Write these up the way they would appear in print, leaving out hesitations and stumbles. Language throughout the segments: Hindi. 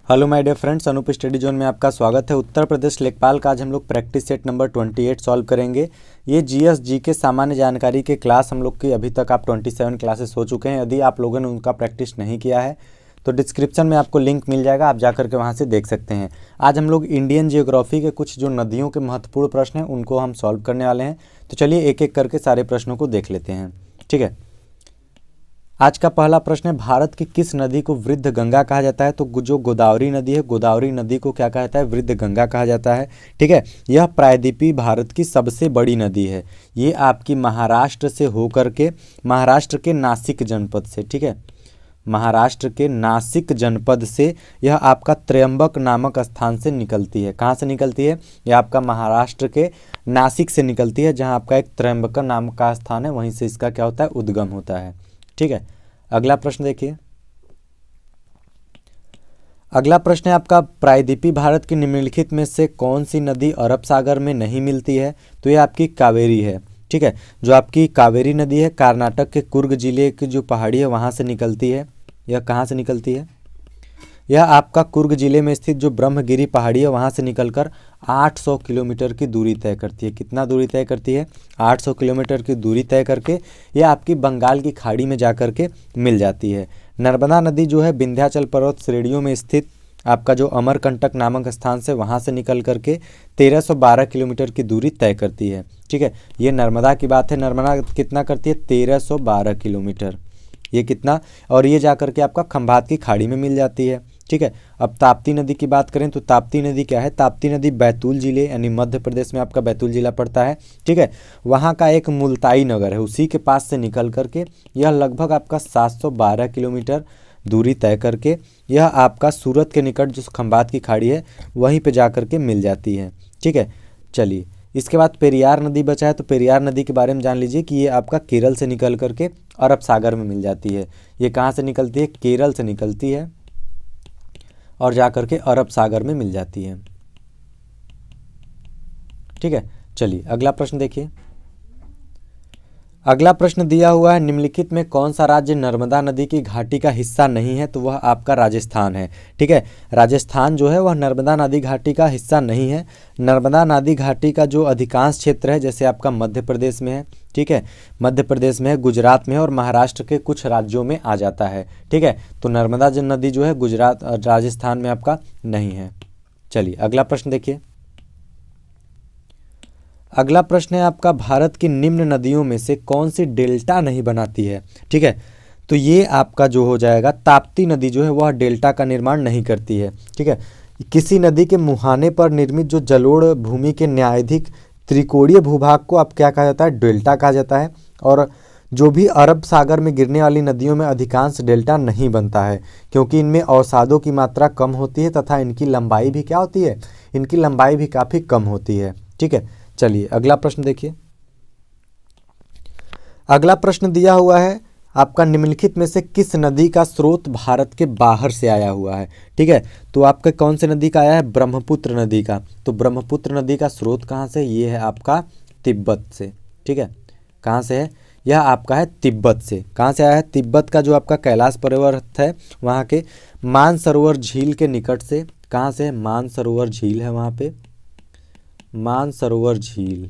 Hello my dear friends, Anoop study zone में आपका स्वागत है। उत्तर प्रदेश लेखपाल का आज हम लोग प्रैक्टिस सेट नंबर 28 सॉल्व करेंगे। ये जीएस जी के सामान्य जानकारी के क्लास हम लोग की अभी तक आप 27 क्लासेस हो चुके हैं। यदि आप लोगों ने उनका प्रैक्टिस नहीं किया है तो डिस्क्रिप्शन में आपको लिंक मिल जाएगा, आप जाकर के वहाँ से देख सकते हैं। आज हम लोग इंडियन जियोग्राफी के कुछ जो नदियों के महत्वपूर्ण प्रश्न हैं उनको हम सॉल्व करने वाले हैं। तो चलिए एक एक करके सारे प्रश्नों को देख लेते हैं। ठीक है, आज का पहला प्रश्न है, भारत की किस नदी को वृद्ध गंगा कहा जाता है? तो जो गोदावरी नदी है, गोदावरी नदी को क्या कहा जाता है? वृद्ध गंगा कहा जाता है। ठीक है, यह प्रायद्वीपीय भारत की सबसे बड़ी नदी है। ये आपकी महाराष्ट्र से होकर के, महाराष्ट्र के नासिक जनपद से, ठीक है, महाराष्ट्र के नासिक जनपद से यह आपका त्रयंबक नामक स्थान से निकलती है। कहाँ से निकलती है? यह आपका महाराष्ट्र के नासिक से निकलती है, जहाँ आपका एक त्रयंबक नाम का स्थान है, वहीं से इसका क्या होता है? उद्गम होता है। ठीक है, अगला प्रश्न देखिए। अगला प्रश्न है आपका, प्रायद्वीपीय भारत की निम्नलिखित में से कौन सी नदी अरब सागर में नहीं मिलती है? तो ये आपकी कावेरी है। ठीक है, जो आपकी कावेरी नदी है कर्नाटक के कुर्ग जिले की जो पहाड़ी है वहाँ से निकलती है। यह कहाँ से निकलती है? यह आपका कुर्ग जिले में स्थित जो ब्रह्मगिरी पहाड़ी है वहाँ से निकलकर 800 किलोमीटर की दूरी तय करती है। कितना दूरी तय करती है? 800 किलोमीटर की दूरी तय करके यह आपकी बंगाल की खाड़ी में जाकर के मिल जाती है। नर्मदा नदी जो है विंध्याचल पर्वत श्रेणियों में स्थित आपका जो अमरकंटक नामक स्थान से वहाँ से निकल करके 1312 किलोमीटर की दूरी तय करती है। ठीक है, ये नर्मदा की बात है। नर्मदा कितना करती है? 1312 किलोमीटर। ये कितना? और ये जाकर के आपका खंभात की खाड़ी में मिल जाती है। ठीक है, अब ताप्ती नदी की बात करें तो ताप्ती नदी क्या है? ताप्ती नदी बैतूल जिले यानी मध्य प्रदेश में आपका बैतूल जिला पड़ता है। ठीक है, वहाँ का एक मुल्ताई नगर है, उसी के पास से निकल करके यह लगभग आपका 712 किलोमीटर दूरी तय करके यह आपका सूरत के निकट जो खंभात की खाड़ी है वहीं पे जा कर के मिल जाती है। ठीक है, चलिए इसके बाद पेरियार नदी बचा है, तो पेरियार नदी के बारे में जान लीजिए कि ये आपका केरल से निकल करके अरब सागर में मिल जाती है। ये कहाँ से निकलती है? केरल से निकलती है और जाकर के अरब सागर में मिल जाती है। ठीक है, चलिए अगला प्रश्न देखिए। अगला प्रश्न दिया हुआ है, निम्नलिखित में कौन सा राज्य नर्मदा नदी की घाटी का हिस्सा नहीं है? तो वह आपका राजस्थान है। ठीक है, राजस्थान जो है वह नर्मदा नदी घाटी का हिस्सा नहीं है। नर्मदा नदी घाटी का जो अधिकांश क्षेत्र है जैसे आपका मध्य प्रदेश में है, ठीक है, मध्य प्रदेश में है, गुजरात में है और महाराष्ट्र के कुछ राज्यों में आ जाता है। ठीक है, तो नर्मदा नदी जो है गुजरात राजस्थान में आपका नहीं है। चलिए अगला प्रश्न देखिए। अगला प्रश्न है आपका, भारत की निम्न नदियों में से कौन सी डेल्टा नहीं बनाती है? ठीक है, तो ये आपका जो हो जाएगा ताप्ती नदी जो है वह डेल्टा का निर्माण नहीं करती है। ठीक है, किसी नदी के मुहाने पर निर्मित जो जलोढ़ भूमि के न्यायाधिक त्रिकोणीय भूभाग को आप क्या कहा जाता है? डेल्टा कहा जाता है। और जो भी अरब सागर में गिरने वाली नदियों में अधिकांश डेल्टा नहीं बनता है, क्योंकि इनमें अवसादों की मात्रा कम होती है तथा इनकी लंबाई भी क्या होती है? इनकी लंबाई भी काफ़ी कम होती है। ठीक है, चलिए अगला प्रश्न देखिए। अगला प्रश्न दिया हुआ है आपका, निम्नलिखित में से किस नदी का स्रोत भारत के बाहर से आया हुआ है? ठीक है, तो आपके कौन से नदी का आया है? ब्रह्मपुत्र नदी का। तो ब्रह्मपुत्र नदी का स्रोत कहाँ से? ये है आपका तिब्बत से। ठीक है, कहाँ से है? यह आपका है तिब्बत से। कहाँ से आया है? तिब्बत का जो आपका कैलाश पर्वत है वहाँ के मानसरोवर झील के निकट से। कहाँ से है? मानसरोवर झील है वहाँ पे, मानसरोवर झील।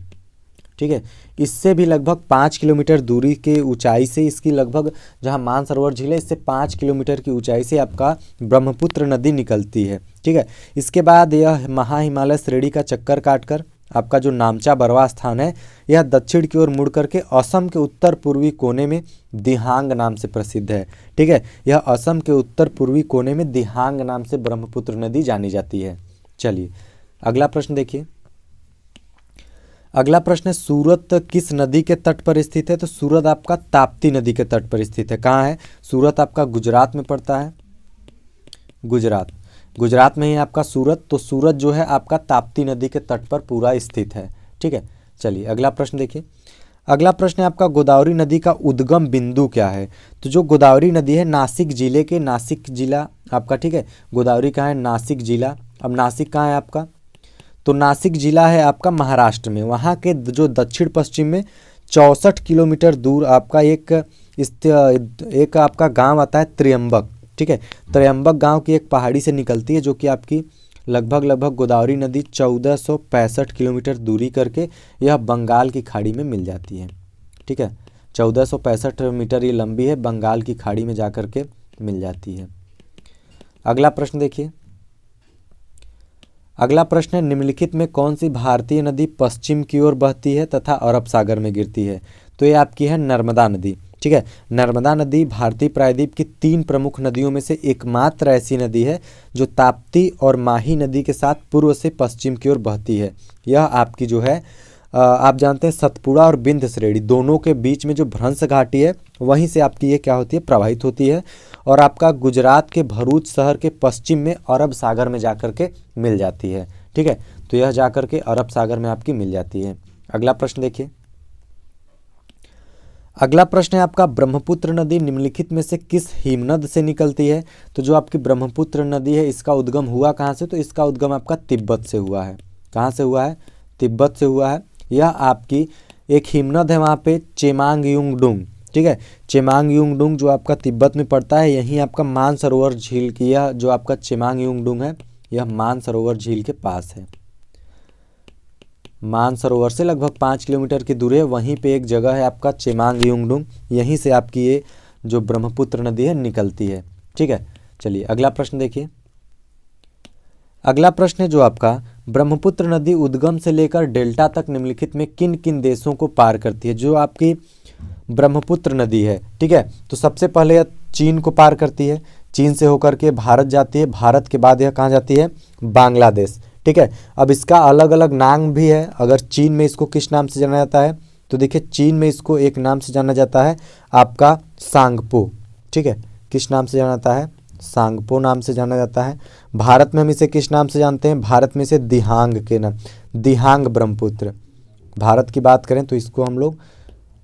ठीक है, इससे भी लगभग 5 किलोमीटर दूरी के ऊंचाई से इसकी लगभग, जहां मानसरोवर झील है इससे 5 किलोमीटर की ऊंचाई से आपका ब्रह्मपुत्र नदी निकलती है। ठीक है, इसके बाद यह महा हिमालय श्रेणी का चक्कर काटकर आपका जो नामचा बरवा स्थान है यह दक्षिण की ओर मुड़ करके असम के उत्तर पूर्वी कोने में दिहांग नाम से प्रसिद्ध है। ठीक है, यह असम के उत्तर पूर्वी कोने में दिहांग नाम से ब्रह्मपुत्र नदी जानी जाती है। चलिए अगला प्रश्न देखिए। अगला प्रश्न है, सूरत किस नदी के तट पर स्थित है? तो सूरत आपका ताप्ती नदी के तट पर स्थित है। कहाँ है? सूरत आपका गुजरात में पड़ता है, गुजरात में ही आपका सूरत। तो सूरत जो है आपका ताप्ती नदी के तट पर पूरा स्थित है। ठीक है, चलिए अगला प्रश्न देखिए। अगला प्रश्न है आपका, गोदावरी नदी का उद्गम बिंदु क्या है? तो जो गोदावरी नदी है नासिक जिले के, नासिक जिला आपका, ठीक है, गोदावरी कहाँ है? नासिक जिला। अब नासिक कहाँ है आपका? तो नासिक जिला है आपका महाराष्ट्र में। वहाँ के जो दक्षिण पश्चिम में 64 किलोमीटर दूर आपका एक आपका गांव आता है त्र्यंबक। ठीक है। त्रयंबक गांव की एक पहाड़ी से निकलती है जो कि आपकी लगभग गोदावरी नदी 1465 किलोमीटर दूरी करके यह बंगाल की खाड़ी में मिल जाती है। ठीक है, 1465 मीटर ये लंबी है, बंगाल की खाड़ी में जा कर के मिल जाती है। अगला प्रश्न देखिए। अगला प्रश्न है, निम्नलिखित में कौन सी भारतीय नदी पश्चिम की ओर बहती है तथा अरब सागर में गिरती है? तो ये आपकी है नर्मदा नदी। ठीक है, नर्मदा नदी भारतीय प्रायद्वीप की 3 प्रमुख नदियों में से एकमात्र ऐसी नदी है जो ताप्ती और माही नदी के साथ पूर्व से पश्चिम की ओर बहती है। यह आपकी जो है आप जानते हैं सतपुड़ा और विंध्य श्रेणी दोनों के बीच में जो भ्रंश घाटी है वहीं से आपकी ये क्या होती है, प्रवाहित होती है और आपका गुजरात के भरूच शहर के पश्चिम में अरब सागर में जाकर के मिल जाती है। ठीक है, तो यह जाकर के अरब सागर में आपकी मिल जाती है। अगला प्रश्न देखिए। अगला प्रश्न है आपका, ब्रह्मपुत्र नदी निम्नलिखित में से किस हिमनद से निकलती है? तो जो आपकी ब्रह्मपुत्र नदी है इसका उद्गम हुआ कहाँ से? तो इसका उद्गम आपका तिब्बत से हुआ है। कहाँ से हुआ है? तिब्बत से हुआ है। यह आपकी एक हिमनद है वहाँ पे चेमांगयुंगडुंग। ठीक है, चेमांगयुंगडुंग जो आपका तिब्बत में पड़ता है, यहीं आपका मानसरोवर झील की यह जो आपका चेमांगयुंगडुंग है यह मानसरोवर झील के पास है। मानसरोवर से लगभग 5 किलोमीटर की दूरी है, वहीं पे एक जगह है आपका चेमांगयुंगडुंग, यहीं से आपकी ये जो ब्रह्मपुत्र नदी है निकलती है। ठीक है, चलिए अगला प्रश्न देखिए। अगला प्रश्न है जो आपका, ब्रह्मपुत्र नदी उद्गम से लेकर डेल्टा तक निम्नलिखित में किन किन देशों को पार करती है? जो आपकी ब्रह्मपुत्र नदी है, ठीक है, तो सबसे पहले यह चीन को पार करती है, चीन से होकर के भारत जाती है, भारत के बाद यह कहाँ जाती है? बांग्लादेश। ठीक है, अब इसका अलग अलग नाम भी है। अगर चीन में इसको किस नाम से जाना जाता है? तो देखिए चीन में इसको एक नाम से जाना जाता है आपका सांगपो। ठीक है, किस नाम से जाना जाता है? सांगपो नाम से जाना जाता है। भारत में हम इसे किस नाम से जानते हैं? भारत में इसे दिहांग के नाम, दिहांग ब्रह्मपुत्र। भारत की बात करें तो इसको हम लोग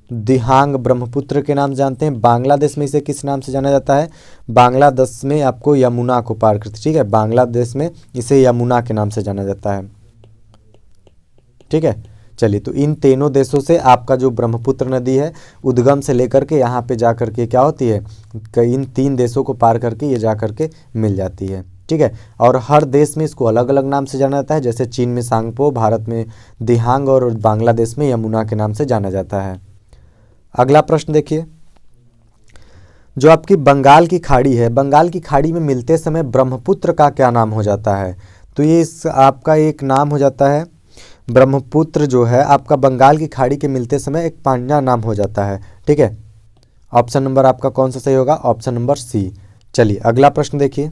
दिहांग ब्रह्मपुत्र के नाम जानते हैं। बांग्लादेश में इसे किस नाम से जाना जाता है? बांग्लादेश में आपको यमुना को पार करती। ठीक है, बांग्लादेश में इसे यमुना के नाम से जाना जाता है। ठीक है, चलिए तो इन तीनों देशों से आपका जो ब्रह्मपुत्र नदी है उद्गम से लेकर के यहाँ पे जा करके क्या होती है, इन 3 देशों को पार करके ये जा करके मिल जाती है। ठीक है, और हर देश में इसको अलग अलग नाम से जाना जाता है, जैसे चीन में सांगपो, भारत में दिहांग और बांग्लादेश में यमुना के नाम से जाना जाता है। अगला प्रश्न देखिए। जो आपकी बंगाल की खाड़ी है, बंगाल की खाड़ी में मिलते समय ब्रह्मपुत्र का क्या नाम हो जाता है? तो ये इस आपका एक नाम हो जाता है ब्रह्मपुत्र जो है आपका बंगाल की खाड़ी के मिलते समय एक पांडा नाम हो जाता है। ठीक है, ऑप्शन नंबर आपका कौन सा सही होगा? Option number C. चलिए अगला प्रश्न देखिए।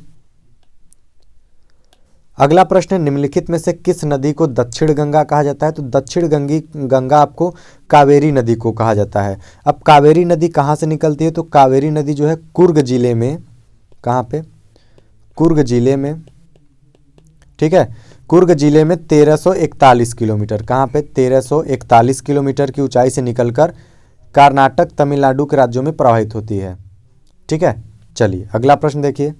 अगला प्रश्न है, निम्नलिखित में से किस नदी को दक्षिण गंगा कहा जाता है? तो दक्षिण गंगा आपको कावेरी नदी को कहा जाता है। अब कावेरी नदी कहाँ से निकलती है? तो कावेरी नदी जो है कुर्ग जिले में, कहाँ पे? कुर्ग जिले में। ठीक है, कुर्ग जिले में 1341 किलोमीटर, कहाँ पे? 1341 किलोमीटर की ऊंचाई से निकलकर कर्नाटक तमिलनाडु के राज्यों में प्रवाहित होती है। ठीक है, चलिए अगला प्रश्न देखिए।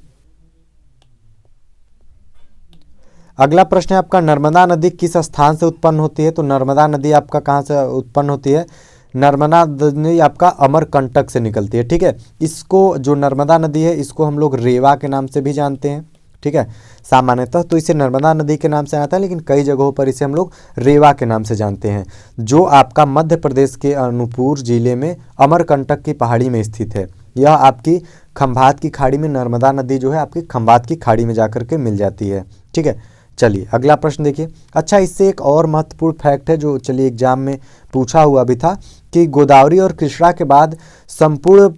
अगला प्रश्न है आपका, नर्मदा नदी किस स्थान से उत्पन्न होती है? तो नर्मदा नदी आपका कहाँ से उत्पन्न होती है? नर्मदा नदी आपका अमरकंटक से निकलती है। ठीक है, इसको जो नर्मदा नदी है इसको हम लोग रेवा के नाम से भी जानते हैं। ठीक है, सामान्यतः तो इसे नर्मदा नदी के नाम से आता है, लेकिन कई जगहों पर इसे हम लोग रेवा के नाम से जानते हैं, जो आपका मध्य प्रदेश के अनूपपुर जिले में अमरकंटक की पहाड़ी में स्थित है। यह आपकी खंभात की खाड़ी में नर्मदा नदी जो है आपकी खंभात की खाड़ी में जाकर के मिल जाती है। ठीक है, चलिए अगला प्रश्न देखिए। अच्छा, इससे एक और महत्वपूर्ण फैक्ट है जो चलिए एग्जाम में पूछा हुआ भी था कि गोदावरी और कृष्णा के बाद संपूर्ण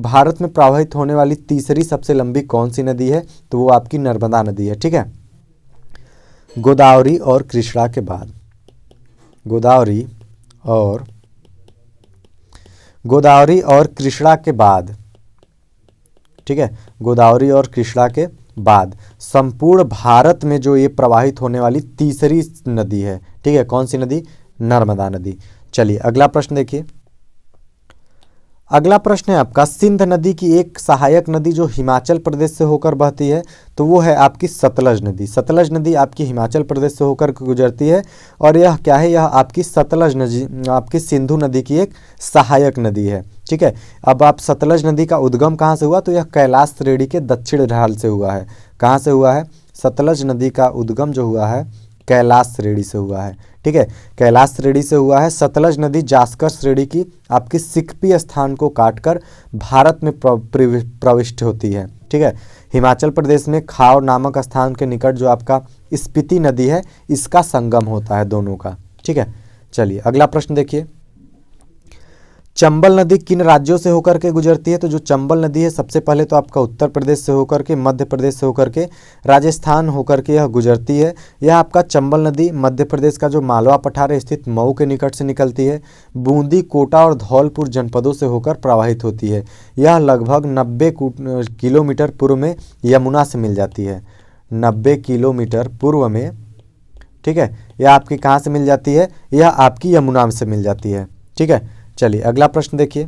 भारत में प्रवाहित होने वाली तीसरी सबसे लंबी कौन सी नदी है? तो वो आपकी नर्मदा नदी है। ठीक है, गोदावरी और कृष्णा के बाद, गोदावरी और कृष्णा के बाद, ठीक है, गोदावरी और कृष्णा के बाद संपूर्ण भारत में जो ये प्रवाहित होने वाली तीसरी नदी है। ठीक है, कौन सी नदी? नर्मदा नदी। चलिए अगला प्रश्न देखिए। अगला प्रश्न है आपका, सिंध नदी की एक सहायक नदी जो हिमाचल प्रदेश से होकर बहती है, तो वो है आपकी सतलज नदी। सतलज नदी आपकी हिमाचल प्रदेश से होकर गुजरती है और यह क्या है? यह आपकी सतलज नदी आपकी सिंधु नदी की एक सहायक नदी है। ठीक है। अब आप सतलज नदी का उद्गम कहाँ से हुआ, तो यह कैलाश श्रेणी के दक्षिण ढाल से हुआ है। कहाँ से हुआ है, सतलज नदी का उद्गम जो हुआ है कैलाश श्रेणी से हुआ है। ठीक है, कैलाश श्रेणी से हुआ है। सतलज नदी जास्कर श्रेणी की आपकी सिकपी स्थान को काटकर भारत में प्रविष्ट होती है। ठीक है, हिमाचल प्रदेश में खाव नामक स्थान के निकट जो आपका स्पीति नदी है इसका संगम होता है दोनों का। ठीक है, चलिए अगला प्रश्न देखिए, चंबल नदी किन राज्यों से होकर के गुजरती है। तो जो चंबल नदी है सबसे पहले तो आपका उत्तर प्रदेश से होकर के, मध्य प्रदेश से होकर के, राजस्थान होकर के यह गुजरती है। यह आपका चंबल नदी मध्य प्रदेश का जो मालवा पठार स्थित मऊ के निकट से निकलती है, बूंदी, कोटा और धौलपुर जनपदों से होकर प्रवाहित होती है। यह लगभग 90 किलोमीटर पूर्व में यमुना से मिल जाती है। 90 किलोमीटर पूर्व में, ठीक है, यह आपकी कहाँ से मिल जाती है, यह आपकी यमुना से मिल जाती है। ठीक है, चलिए अगला प्रश्न देखिए।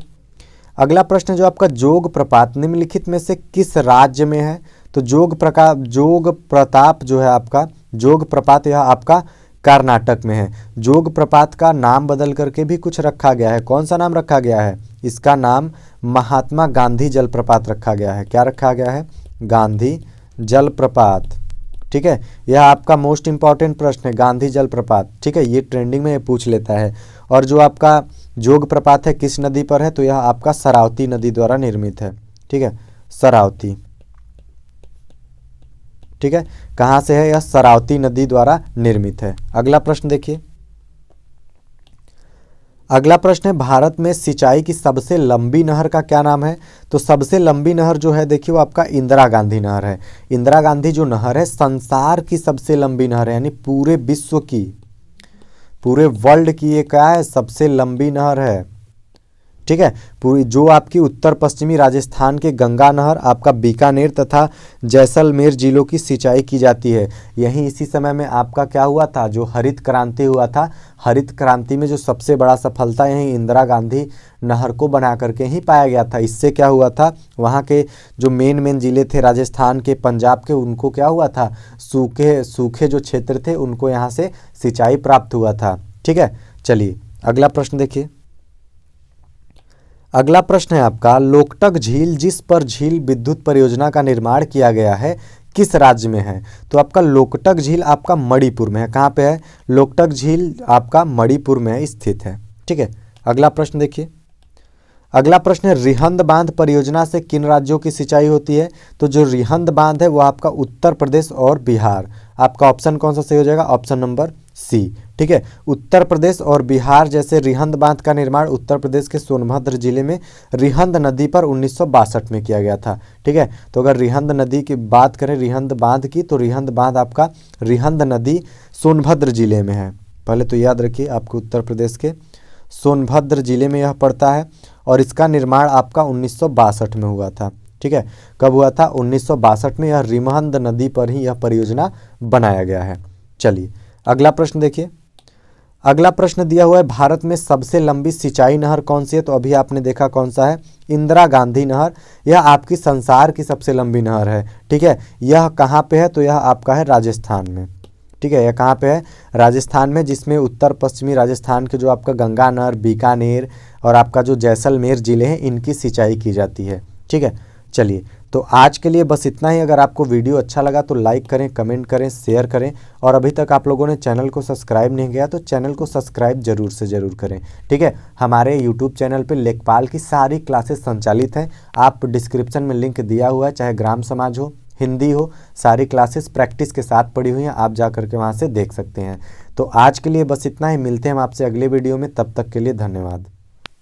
अगला प्रश्न जो आपका जोग प्रपात निम्नलिखित में से किस राज्य में है। तो जोग प्रताप जो है आपका जोग प्रपात यह आपका कर्नाटक में है। जोग प्रपात का नाम बदल करके भी कुछ रखा गया है। कौन सा नाम रखा गया है, इसका नाम महात्मा गांधी जलप्रपात रखा गया है। क्या रखा गया है, गांधी जलप्रपात। ठीक है, यह आपका मोस्ट इंपॉर्टेंट प्रश्न है, गांधी जलप्रपात। ठीक है, ये ट्रेंडिंग में पूछ लेता है। और जो आपका जोग प्रपात है किस नदी पर है, तो यह आपका शरावती नदी द्वारा निर्मित है। ठीक है, शरावती। ठीक है, कहाँ से है, यह शरावती नदी द्वारा निर्मित है। अगला प्रश्न देखिए। अगला प्रश्न है, भारत में सिंचाई की सबसे लंबी नहर का क्या नाम है। तो सबसे लंबी नहर जो है देखिए वो आपका इंदिरा गांधी नहर है। इंदिरा गांधी जो नहर है संसार की सबसे लंबी नहर है, यानी पूरे विश्व की, पूरे वर्ल्ड की ये क्या है, सबसे लंबी नहर है। ठीक है, पूरी जो आपकी उत्तर पश्चिमी राजस्थान के गंगा नहर, आपका बीकानेर तथा जैसलमेर जिलों की सिंचाई की जाती है। यहीं इसी समय में आपका क्या हुआ था, जो हरित क्रांति हुआ था, हरित क्रांति में जो सबसे बड़ा सफलता यहीं इंदिरा गांधी नहर को बना करके ही पाया गया था। इससे क्या हुआ था, वहाँ के जो मेन जिले थे राजस्थान के, पंजाब के, उनको क्या हुआ था, सूखे जो क्षेत्र थे उनको यहाँ से सिंचाई प्राप्त हुआ था। ठीक है, चलिए अगला प्रश्न देखिए। अगला प्रश्न है आपका, लोकटक झील जिस पर झील विद्युत परियोजना का निर्माण किया गया है किस राज्य में है। तो आपका लोकटक झील आपका मणिपुर में है। कहाँ पे है, लोकटक झील आपका मणिपुर में स्थित है। ठीक है, अगला प्रश्न देखिए। अगला प्रश्न है, रिहंद बांध परियोजना से किन राज्यों की सिंचाई होती है। तो जो रिहंद बांध है वो आपका उत्तर प्रदेश और बिहार। आपका ऑप्शन कौन सा सही हो जाएगा, ऑप्शन नंबर सी। ठीक है, उत्तर प्रदेश और बिहार जैसे रिहंद बांध का निर्माण उत्तर प्रदेश के सोनभद्र जिले में रिहंद नदी पर 1962 में किया गया था। ठीक है, तो अगर रिहंद नदी की बात करें, रिहंद बांध की, तो रिहंद बांध आपका रिहंद नदी सोनभद्र जिले में है। पहले तो याद रखिए आपको उत्तर प्रदेश के सोनभद्र जिले में यह पड़ता है और इसका निर्माण आपका 1962 में हुआ था। ठीक है, कब हुआ था, 1962 में। यह रिहंद नदी पर ही यह परियोजना बनाया गया है। चलिए अगला प्रश्न देखिए। अगला प्रश्न दिया हुआ है, भारत में सबसे लंबी सिंचाई नहर कौन सी है। तो अभी आपने देखा कौन सा है, इंदिरा गांधी नहर। यह आपकी संसार की सबसे लंबी नहर है। ठीक है, यह कहाँ पे है, तो यह आपका है राजस्थान में। ठीक है, यह कहाँ पे है, राजस्थान में, जिसमें उत्तर पश्चिमी राजस्थान के जो आपका गंगा नहर, बीकानेर और आपका जो जैसलमेर जिले हैं इनकी सिंचाई की जाती है। ठीक है, चलिए तो आज के लिए बस इतना ही। अगर आपको वीडियो अच्छा लगा तो लाइक करें, कमेंट करें, शेयर करें और अभी तक आप लोगों ने चैनल को सब्सक्राइब नहीं किया तो चैनल को सब्सक्राइब जरूर से ज़रूर करें। ठीक है, हमारे यूट्यूब चैनल पे लेखपाल की सारी क्लासेस संचालित हैं। आप डिस्क्रिप्शन में लिंक दिया हुआ है, चाहे ग्राम समाज हो, हिंदी हो, सारी क्लासेस प्रैक्टिस के साथ पड़ी हुई हैं, आप जा करके वहाँ से देख सकते हैं। तो आज के लिए बस इतना ही, मिलते हैं हम आपसे अगले वीडियो में, तब तक के लिए धन्यवाद।